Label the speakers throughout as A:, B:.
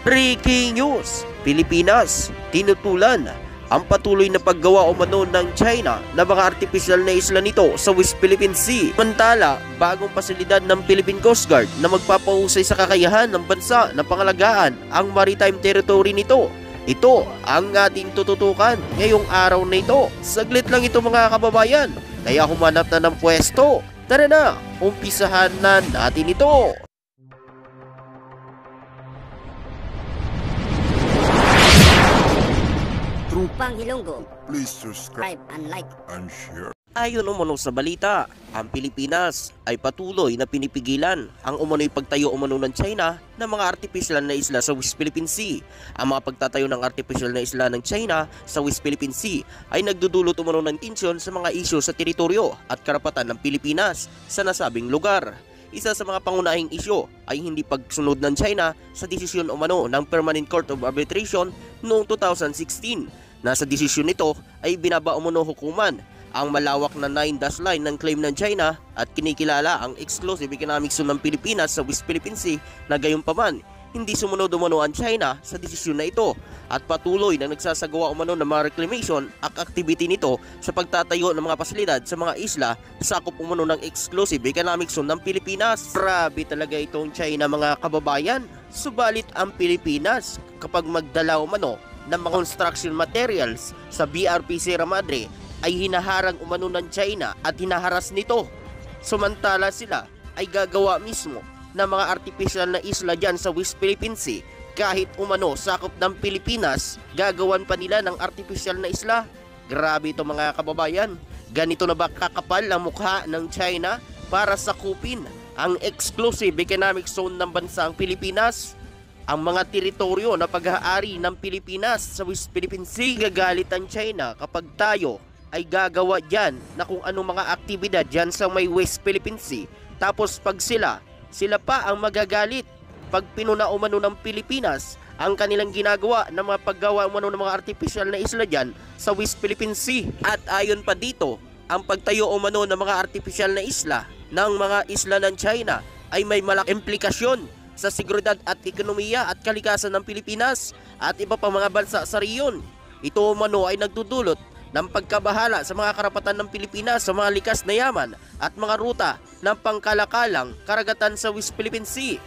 A: Breaking news! Pilipinas, tinutulan ang patuloy na paggawa umano ng China na mga artificial na isla nito sa West Philippine Sea. Samantala, bagong pasilidad ng Philippine Coast Guard na magpapahusay sa kakayahan ng bansa na pangalagaan ang maritime territory nito. Ito ang ating tututukan ngayong araw na ito. Saglit lang ito mga kababayan, kaya humanap na ng pwesto. Tara na, umpisahan na natin ito.
B: Trupang Ilonggo,
C: Please subscribe
B: subscribe and like.
C: and share.
A: Ayon umano sa balita, ang Pilipinas ay patuloy na pinipigilan ang umano'y pagtayo umano ng China ng mga artificial na isla sa West Philippine Sea. Ang mga pagtatayo ng artificial na isla ng China sa West Philippine Sea ay nagdudulot umano ng tensyon sa mga isyu sa teritoryo at karapatan ng Pilipinas sa nasabing lugar. Isa sa mga pangunahing isyu ay hindi pagsunod ng China sa desisyon umano ng Permanent Court of Arbitration noong 2016. Nasa desisyon nito ay binaba umano hukuman ang malawak na 9-dash line ng claim ng China at kinikilala ang exclusive economic zone ng Pilipinas sa West Philippine Sea na gayunpaman hindi sumunod umano ang China sa desisyon na ito at patuloy na nagsasagawa umano ng mga reclamation at activity nito sa pagtatayo ng mga pasilidad sa mga isla sakop umano ng exclusive economic zone ng Pilipinas. Grabe talaga itong China mga kababayan. Subalit ang Pilipinas kapag magdala umano ng mga construction materials sa BRP Sierra Madre ay hinaharang umano ng China at hinaharas nito. Samantala sila ay gagawa mismo ng mga artificial na isla dyan sa West Philippine Sea. Kahit umano sakop ng Pilipinas, gagawan pa nila ng artificial na isla. Grabe ito mga kababayan. Ganito na ba kakapal ang mukha ng China para sakupin ang exclusive economic zone ng bansang Pilipinas? Ang mga teritoryo na pag-aari ng Pilipinas sa West Philippine Sea. Gagalit ang China kapag tayo ay gagawa dyan na kung anong mga aktibidad dyan sa may West Philippine Sea. Tapos pag sila pa ang magagalit pag pinuna umano ng Pilipinas ang kanilang ginagawa ng mga paggawa umano ng mga artificial na isla dyan sa West Philippine Sea. At ayon pa dito, ang pagtayo umano ng mga artificial na isla ng mga isla ng China ay may malaking implikasyon sa seguridad at ekonomiya at kalikasan ng Pilipinas at iba pang mga bansa sa riyon. Ito umano ay nagdudulot ng pagkabahala sa mga karapatan ng Pilipinas sa mga likas na yaman at mga ruta ng pangkalakalang karagatan sa West Philippine Sea.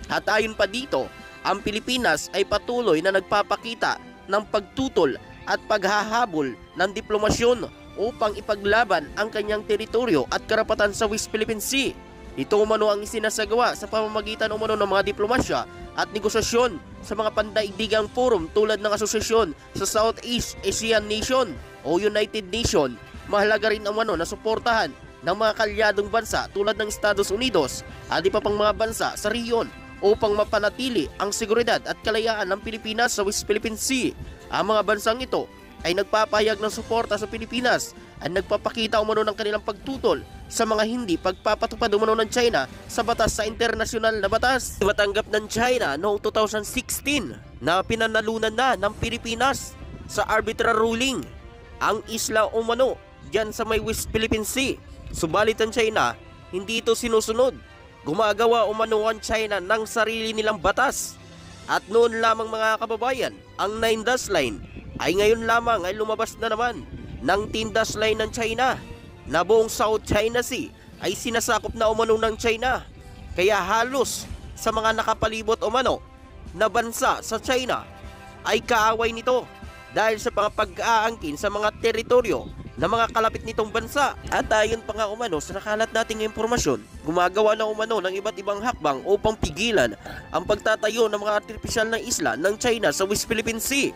A: At ayon pa dito, ang Pilipinas ay patuloy na nagpapakita ng pagtutol at paghahabol ng diplomasyon upang ipaglaban ang kanyang teritoryo at karapatan sa West Philippine Sea. Ito umano ang isinasagawa sa pamamagitan umano ng mga diplomasya at negosasyon sa mga pandaigdigang forum tulad ng asosasyon sa Southeast Asian Nation o United Nation. Mahalaga rin umano na suportahan ng mga kalyadong bansa tulad ng Estados Unidos at iba pang mga bansa sa riyon upang mapanatili ang seguridad at kalayaan ng Pilipinas sa West Philippine Sea. Ang mga bansang ito ay nagpapahayag ng suporta sa Pilipinas at nagpapakita umano ng kanilang pagtutol sa mga hindi pagpapatupad umano ng China sa batas sa internasyonal na batas. Matanggap ng China noong 2016 na pinanalunan na ng Pilipinas sa arbitral ruling ang isla umano dyan sa may West Philippine Sea. Subalit ang China, hindi ito sinusunod. Gumagawa umano ang China ng sarili nilang batas. At noon lamang mga kababayan, ang 9-dash line ay ngayon lamang ay lumabas na naman ng 10-dash line ng China na buong South China Sea ay sinasakop na umano ng China. Kaya halos sa mga nakapalibot umano na bansa sa China ay kaaway nito dahil sa mga pag-aangkin sa mga teritoryo na mga kalapit nitong bansa. At ayon pa nga umano sa nakalat nating impormasyon, gumagawa na umano ng iba't ibang hakbang upang pigilan ang pagtatayo ng mga artificial na isla ng China sa West Philippine Sea.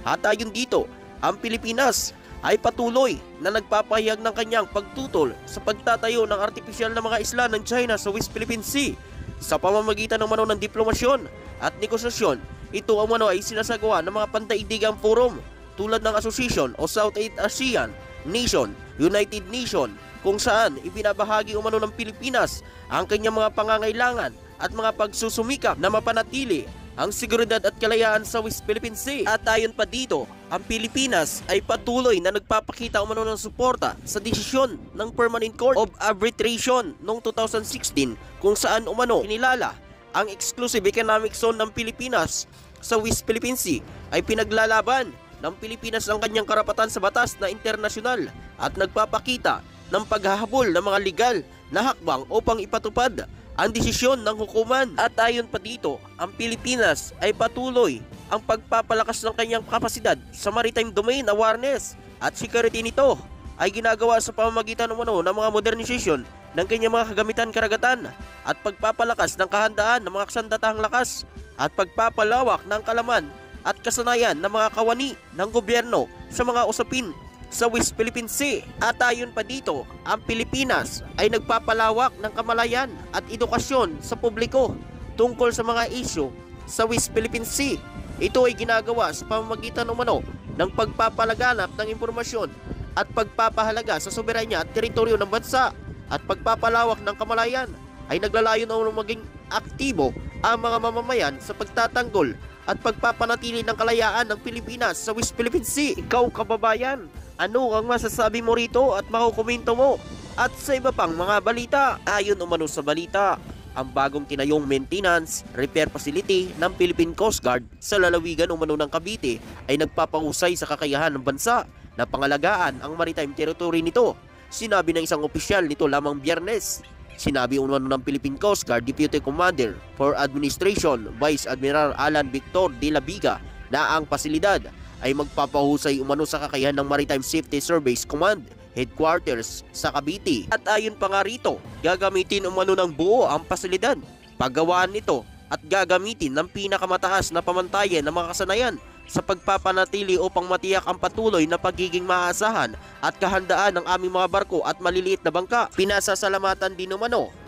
A: At ayon dito, ang Pilipinas ay patuloy na nagpapahayag ng kanyang pagtutol sa pagtatayo ng artificial na mga isla ng China sa West Philippine Sea. Sa pamamagitan ng umano ng diplomasyon at negosasyon, ito umano ay sinasagawa ng mga pandaigdigang forum tulad ng Association o Southeast Asian Nation, United Nation, kung saan ibinabahagi umano ng Pilipinas ang kanyang mga pangangailangan at mga pagsusumikap na mapanatili ang seguridad at kalayaan sa West Philippine Sea. At ayon pa dito, ang Pilipinas ay patuloy na nagpapakita umano ng suporta sa desisyon ng Permanent Court of Arbitration noong 2016 kung saan umano kinilala ang exclusive economic zone ng Pilipinas sa West Philippine Sea ay pinaglalaban ng Pilipinas ang kanyang karapatan sa batas na internasyonal at nagpapakita ng paghahabol ng mga legal na hakbang upang ipatupad ang desisyon ng hukuman. At ayon pa dito, ang Pilipinas ay patuloy ang pagpapalakas ng kanyang kapasidad sa maritime domain awareness at security nito ay ginagawa sa pamamagitan ng mga modernization ng kanyang mga kagamitan karagatan at pagpapalakas ng kahandaan ng mga kasandatahang lakas at pagpapalawak ng kalaman at kasanayan ng mga kawani ng gobyerno sa mga usapin sa West Philippine Sea. At ayon pa dito, ang Pilipinas ay nagpapalawak ng kamalayan at edukasyon sa publiko tungkol sa mga isyu sa West Philippine Sea. Ito ay ginagawa sa pamamagitan ng pagpapalaganap ng impormasyon at pagpapahalaga sa soberanya at teritoryo ng bansa at pagpapalawak ng kamalayan ay naglalayon na maging aktibo ang mga mamamayan sa pagtatanggol at pagpapanatili ng kalayaan ng Pilipinas sa West Philippine Sea. Ikaw kababayan, ano ang masasabi mo rito at makukomento mo? At sa iba pang mga balita, ayon sa balita, ang bagong tinayong maintenance repair facility ng Philippine Coast Guard sa lalawigan ng Cavite ay nagpapahusay sa kakayahan ng bansa na pangalagaan ang maritime territory nito. Sinabi ng isang opisyal nito lamang Biyernes. Sinabi ng Philippine Coast Guard Deputy Commander for Administration Vice Admiral Alan Victor de la Viga na ang pasilidad ay magpapahusay sa kakayahan ng Maritime Safety Service Command Headquarters sa Cavite. At ayon pa nga rito, gagamitin ng buo ang pasilidad, paggawaan nito at gagamitin ng pinakamataas na pamantayan ng mga kasanayan sa pagpapanatili upang matiyak ang patuloy na pagiging maasahan at kahandaan ng aming mga barko at maliliit na bangka. Pinasasalamatan din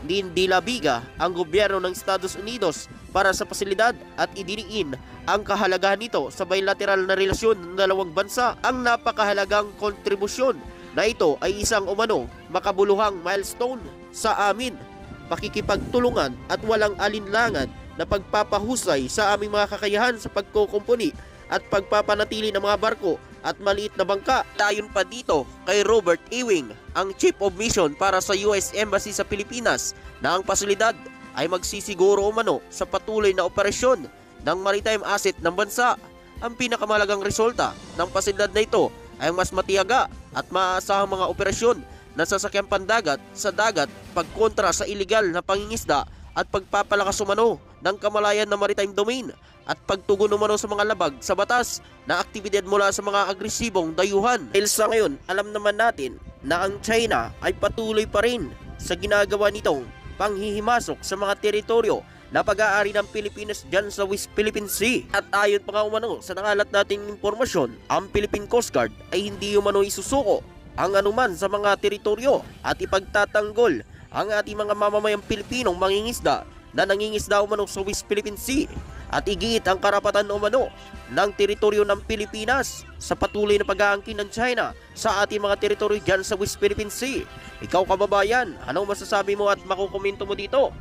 A: ni De La Viga ang gobyerno ng Estados Unidos para sa pasilidad at idiniin ang kahalagahan nito sa bilateral na relasyon ng dalawang bansa. Ang napakahalagang kontribusyon na ito ay isang makabuluhang milestone sa amin, pakikipagtulungan at walang alinlangan na pagpapahusay sa aming mga kakayahan sa pagkukumpuni at pagpapanatili ng mga barko at maliit na bangka. Tayon pa dito kay Robert Ewing, ang Chief of Mission para sa US Embassy sa Pilipinas, na ang pasilidad ay magsisiguro sa patuloy na operasyon ng maritime asset ng bansa. Ang pinakamalagang resulta ng pasilidad na ito ay mas matiyaga at maaasahang mga operasyon ng sasakyang pandagat sa dagat, pagkontra sa iligal na pangingisda at pagpapalakas ng kamalayan ng maritime domain at pagtugon sa mga labag sa batas na aktibidad mula sa mga agresibong dayuhan. Dahil sa ngayon, alam naman natin na ang China ay patuloy pa rin sa ginagawa nitong panghihimasok sa mga teritoryo na pag-aari ng Pilipinas dyan sa West Philippine Sea. At ayon pa nga sa nakalat nating impormasyon, ang Philippine Coast Guard ay hindi isusuko ang anuman sa mga teritoryo at ipagtatanggol ang ating mga mamamayang Pilipinong mangingisda na nangingisda sa West Philippine Sea at igiit ang karapatan ng teritoryo ng Pilipinas sa patuloy na pag-aangkin ng China sa ating mga teritoryo dyan sa West Philippine Sea. Ikaw kababayan, anong masasabi mo at makukomento mo dito?